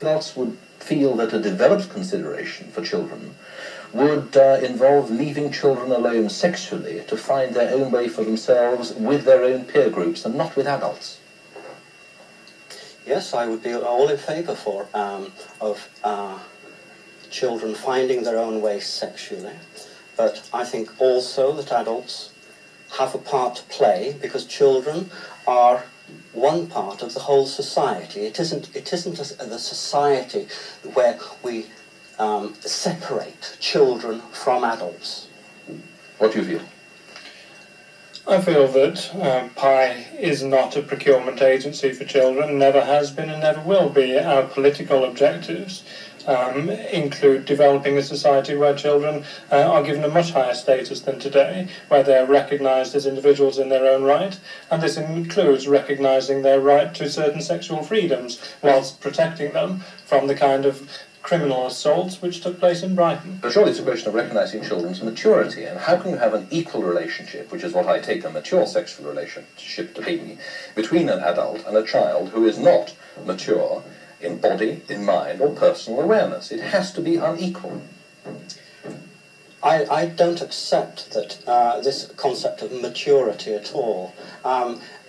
Adults would feel that a developed consideration for children would involve leaving children alone sexually to find their own way for themselves with their own peer groups and not with adults. Yes, I would be all in favour of children finding their own way sexually, but I think also that adults have a part to play, because children are one part of the whole society. It isn't the society where we separate children from adults. What do you feel? I feel that P.I.E is not a procurement agency for children, never has been and never will be. Our political objectives include developing a society where children are given a much higher status than today, where they are recognised as individuals in their own right, and this includes recognising their right to certain sexual freedoms, whilst protecting them from the kind of criminal assaults which took place in Brighton. But surely it's a question of recognising children's maturity, and how can you have an equal relationship, which is what I take a mature sexual relationship to be, between an adult and a child who is not mature in body, in mind, or personal awareness? It has to be unequal. I don't accept that this concept of maturity at all.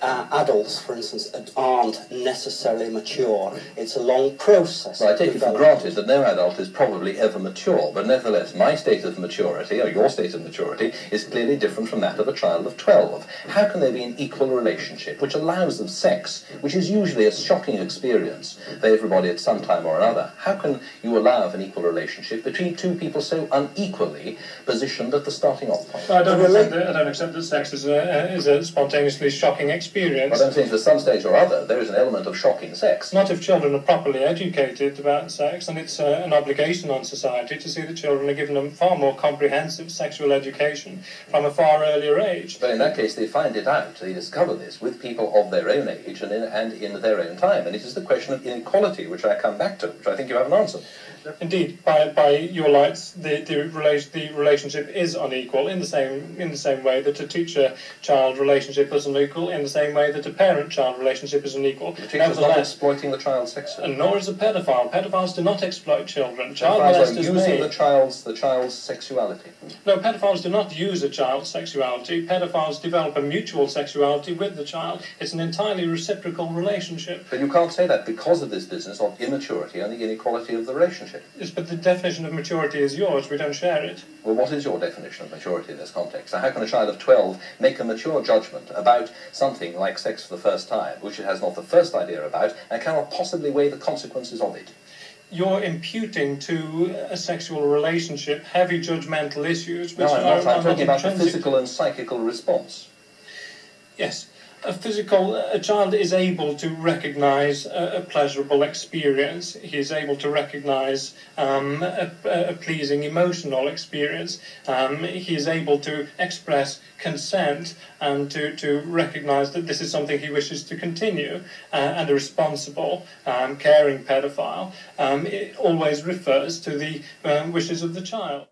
Adults, for instance, aren't necessarily mature. It's a long process. Well, I take it for granted that no adult is probably ever mature, but nevertheless, my state of maturity, or your state of maturity, is clearly different from that of a child of 12. How can there be an equal relationship which allows of sex, which is usually a shocking experience for everybody at some time or another? How can you allow of an equal relationship between two people so unequally positioned at the starting off point? I don't accept that sex is a spontaneously shocking experience. But I'm saying, at some stage or other, there is an element of shocking sex. Not if children are properly educated about sex, and it's an obligation on society to see that children are given a far more comprehensive sexual education from a far earlier age. But in that case, they find it out, they discover this with people of their own age and in their own time. And it is the question of inequality, which I come back to, which I think you have an answer. Indeed, by your lights, the relationship is unequal in the same way that a teacher-child relationship is unequal, in the same way that a parent-child relationship is unequal. The teacher's not exploiting the child sexually. And nor is a paedophile. Pedophiles do not exploit children. Child molesters are using the child's sexuality. No, pedophiles do not use a child's sexuality. Pedophiles develop a mutual sexuality with the child. It's an entirely reciprocal relationship. But you can't say that because of this business of immaturity and the inequality of the relationship. Yes, but the definition of maturity is yours. We don't share it. Well, what is your definition of maturity in this context? So how can a child of 12 make a mature judgment about something like sex for the first time, which it has not the first idea about, and cannot possibly weigh the consequences of it? You're imputing to a sexual relationship heavy judgmental issues which no, I'm not. I'm talking about the intrinsic. physical and psychical response. Yes. A child is able to recognise a pleasurable experience. He is able to recognise a pleasing emotional experience. He is able to express consent and to recognise that this is something he wishes to continue. And a responsible, caring paedophile it always refers to the wishes of the child.